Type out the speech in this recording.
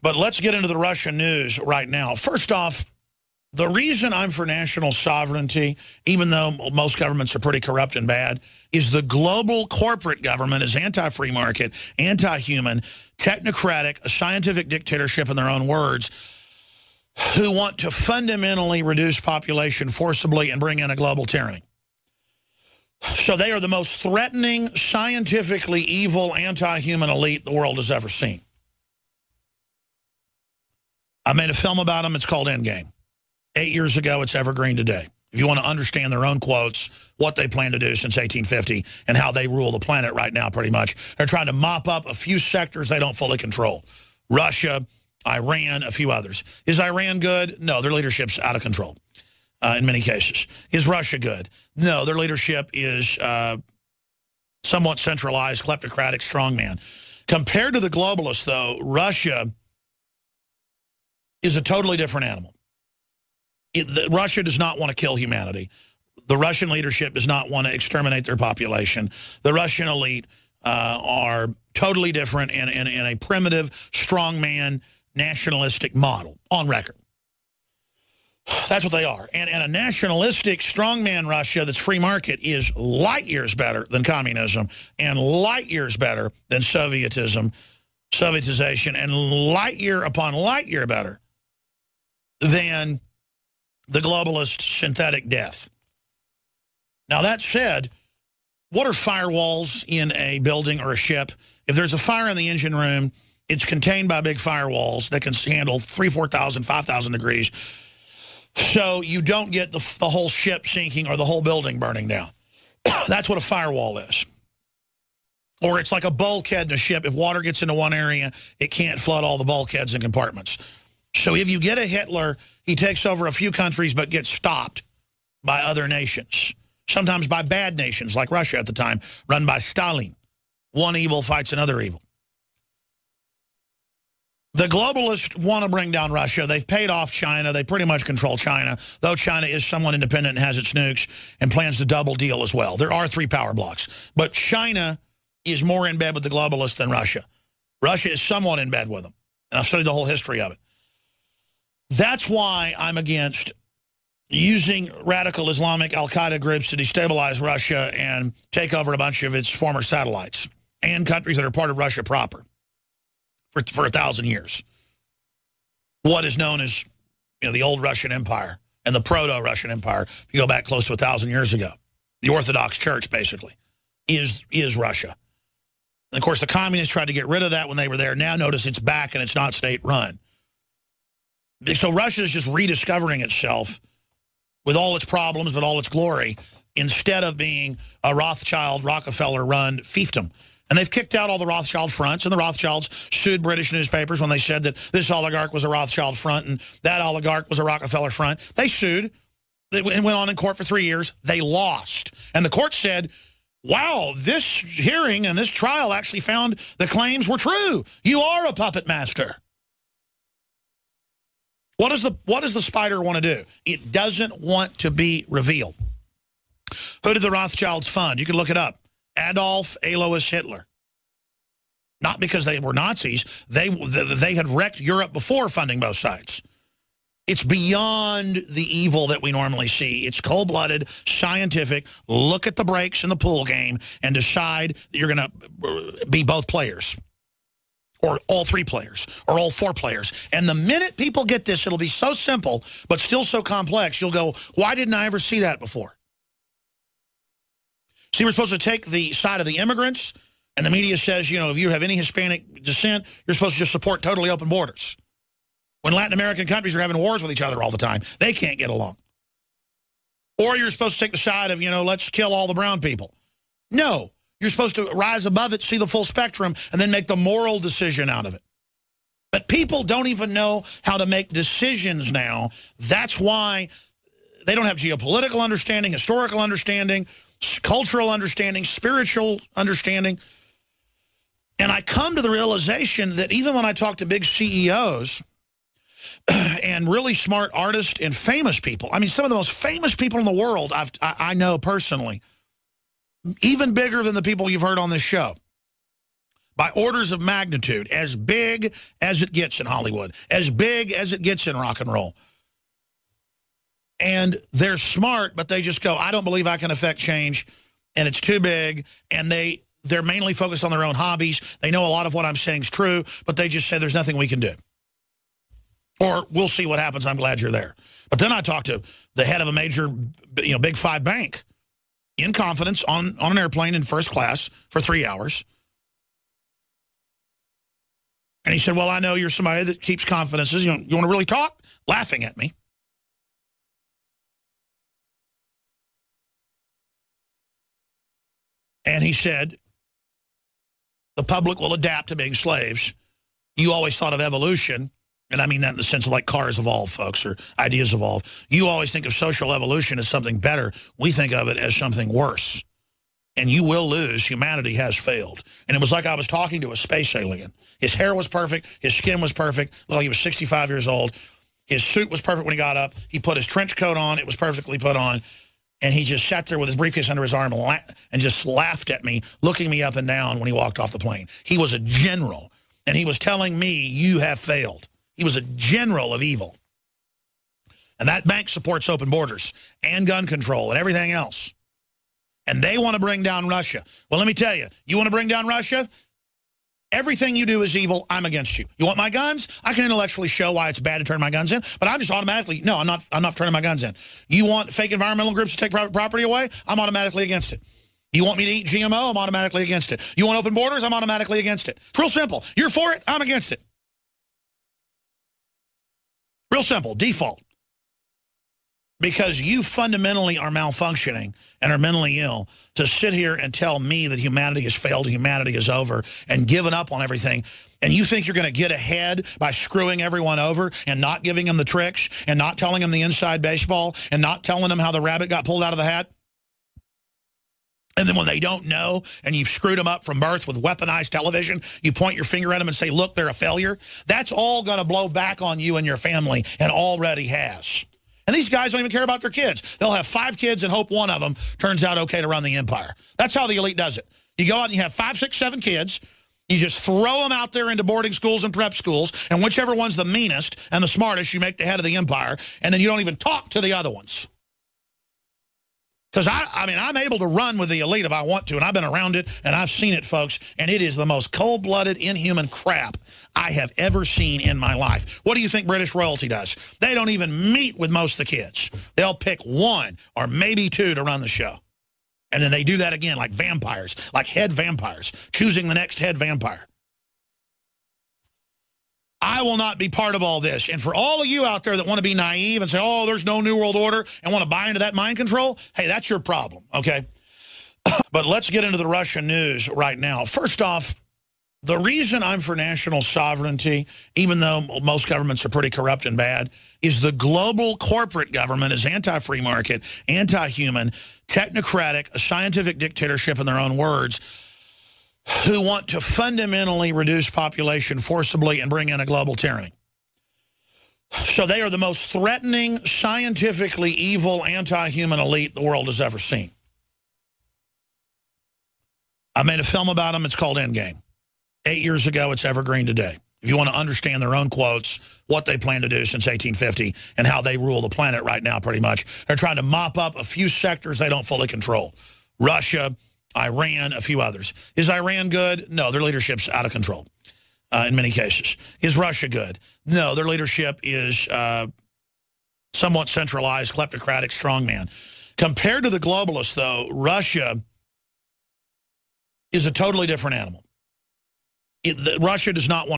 But let's get into the Russian news right now. First off, the reason I'm for national sovereignty, even though most governments are pretty corrupt and bad, is the global corporate government is anti-free market, anti-human, technocratic, a scientific dictatorship in their own words, who want to fundamentally reduce population forcibly and bring in a global tyranny. So they are the most threatening, scientifically evil, anti-human elite the world has ever seen. I made a film about them. It's called Endgame. 8 years ago, it's evergreen today. If you want to understand their own quotes, what they plan to do since 1850, and how they rule the planet right now, pretty much. They're trying to mop up a few sectors they don't fully control. Russia, Iran, a few others. Is Iran good? No, their leadership's out of control in many cases. Is Russia good? No, their leadership is somewhat centralized, kleptocratic, strongman. Compared to the globalists, though, Russia is a totally different animal. Russia does not want to kill humanity. The Russian leadership does not want to exterminate their population. The Russian elite are totally different in a primitive, strongman, nationalistic model, on record. That's what they are. And a nationalistic, strongman Russia that's free market is light years better than communism and light years better than Sovietization, and light year upon light year better than the globalist synthetic death. Now, that said, what are firewalls in a building or a ship? If there's a fire in the engine room, it's contained by big firewalls that can handle 3,000, 4,000, 5,000 degrees. So you don't get the whole ship sinking or the whole building burning down. That's what a firewall is. Or it's like a bulkhead in a ship. If water gets into one area, it can't flood all the bulkheads and compartments. So if you get a Hitler, he takes over a few countries but gets stopped by other nations. Sometimes by bad nations, like Russia at the time, run by Stalin. One evil fights another evil. The globalists want to bring down Russia. They've paid off China. They pretty much control China, though China is somewhat independent and has its nukes and plans to double deal as well. There are 3 power blocks. But China is more in bed with the globalists than Russia. Russia is somewhat in bed with them. And I've studied the whole history of it. That's why I'm against using radical Islamic al-Qaeda groups to destabilize Russia and take over a bunch of its former satellites and countries that are part of Russia proper for 1,000 years. What is known as, the old Russian Empire and the proto-Russian Empire, if you go back close to 1,000 years ago, the Orthodox Church, basically, is Russia. And, of course, the communists tried to get rid of that when they were there. Now notice it's back and it's not state-run. So Russia is just rediscovering itself with all its problems but all its glory instead of being a Rothschild, Rockefeller-run fiefdom. And they've kicked out all the Rothschild fronts, and the Rothschilds sued British newspapers when they said that this oligarch was a Rothschild front and that oligarch was a Rockefeller front. They sued. They went on in court for 3 years. They lost. And the court said, wow, this hearing and this trial actually found the claims were true. You are a puppet master. What does the spider want to do? It doesn't want to be revealed. Who did the Rothschilds fund? You can look it up. Adolf Alois Hitler. Not because they were Nazis. They had wrecked Europe before funding both sides. It's beyond the evil that we normally see. It's cold-blooded, scientific. Look at the breaks in the pool game and decide that you're going to be both players. Or all 3 players, or all 4 players. And the minute people get this, it'll be so simple, but still so complex, you'll go, why didn't I ever see that before? See, we're supposed to take the side of the immigrants, and the media says, if you have any Hispanic descent, you're supposed to just support totally open borders. When Latin American countries are having wars with each other all the time, they can't get along. Or you're supposed to take the side of, let's kill all the brown people. No. You're supposed to rise above it, see the full spectrum, and then make the moral decision out of it. But people don't even know how to make decisions now. That's why they don't have geopolitical understanding, historical understanding, cultural understanding, spiritual understanding. And I come to the realization that even when I talk to big CEOs and really smart artists and famous people, I mean, some of the most famous people in the world I know personally, even bigger than the people you've heard on this show. by orders of magnitude, as big as it gets in Hollywood, as big as it gets in rock and roll. And they're smart, but they just go, I don't believe I can affect change, and it's too big, and they're mainly focused on their own hobbies. They know a lot of what I'm saying is true, but they just say there's nothing we can do. Or we'll see what happens. I'm glad you're there. But then I talked to the head of a major, Big Five bank in confidence on an airplane in first class for 3 hours. And he said, well, I know you're somebody that keeps confidences. You want to really talk? Laughing at me. And he said, the public will adapt to being slaves. You always thought of evolution, and I mean that in the sense of like cars evolve, folks, or ideas evolve. You always think of social evolution as something better. We think of it as something worse. And you will lose. Humanity has failed. And it was like I was talking to a space alien. His hair was perfect. His skin was perfect. Looked like he was 65 years old. His suit was perfect when he got up. He put his trench coat on. It was perfectly put on. And he just sat there with his briefcase under his arm and just laughed at me, looking me up and down when he walked off the plane. He was a general, and he was telling me, you have failed. He was a general of evil. And that bank supports open borders and gun control and everything else. And they want to bring down Russia. Well, let me tell you, you want to bring down Russia? Everything you do is evil. I'm against you. You want my guns? I can intellectually show why it's bad to turn my guns in, but I'm just automatically, no, I'm not turning my guns in. You want fake environmental groups to take private property away? I'm automatically against it. You want me to eat GMO? I'm automatically against it. You want open borders? I'm automatically against it. It's real simple. You're for it? I'm against it. Real simple. Default. Because you fundamentally are malfunctioning and are mentally ill to sit here and tell me that humanity has failed, humanity is over, and given up on everything. And you think you're going to get ahead by screwing everyone over and not giving them the tricks and not telling them the inside baseball and not telling them how the rabbit got pulled out of the hat? And then when they don't know and you've screwed them up from birth with weaponized television, you point your finger at them and say, look, they're a failure. That's all going to blow back on you and your family, and already has. And these guys don't even care about their kids. They'll have 5 kids and hope one of them turns out okay to run the empire. That's how the elite does it. You go out and you have 5, 6, 7 kids. You just throw them out there into boarding schools and prep schools, and whichever one's the meanest and the smartest, you make the head of the empire, and then you don't even talk to the other ones. Because, I mean, I'm able to run with the elite if I want to, and I've been around it, and I've seen it, folks, and it is the most cold-blooded, inhuman crap I have ever seen in my life. What do you think British royalty does? They don't even meet with most of the kids. They'll pick 1 or maybe 2 to run the show. And then they do that again like vampires, like head vampires, choosing the next head vampire. I will not be part of all this. And for all of you out there that want to be naive and say, oh, there's no New World Order, and want to buy into that mind control, hey, that's your problem, okay? But let's get into the Russian news right now. First off, the reason I'm for national sovereignty, even though most governments are pretty corrupt and bad, is the global corporate government is anti-free market, anti-human, technocratic, a scientific dictatorship in their own words, who want to fundamentally reduce population forcibly and bring in a global tyranny. So they are the most threatening, scientifically evil, anti-human elite the world has ever seen. I made a film about them. It's called Endgame. 8 years ago, it's evergreen today. If you want to understand their own quotes, what they plan to do since 1850, and how they rule the planet right now, pretty much. They're trying to mop up a few sectors they don't fully control. Russia, Iran, a few others. Is Iran good? No, their leadership's out of control in many cases. Is Russia good? No, their leadership is somewhat centralized, kleptocratic, strongman. Compared to the globalists, though, Russia is a totally different animal. Russia does not want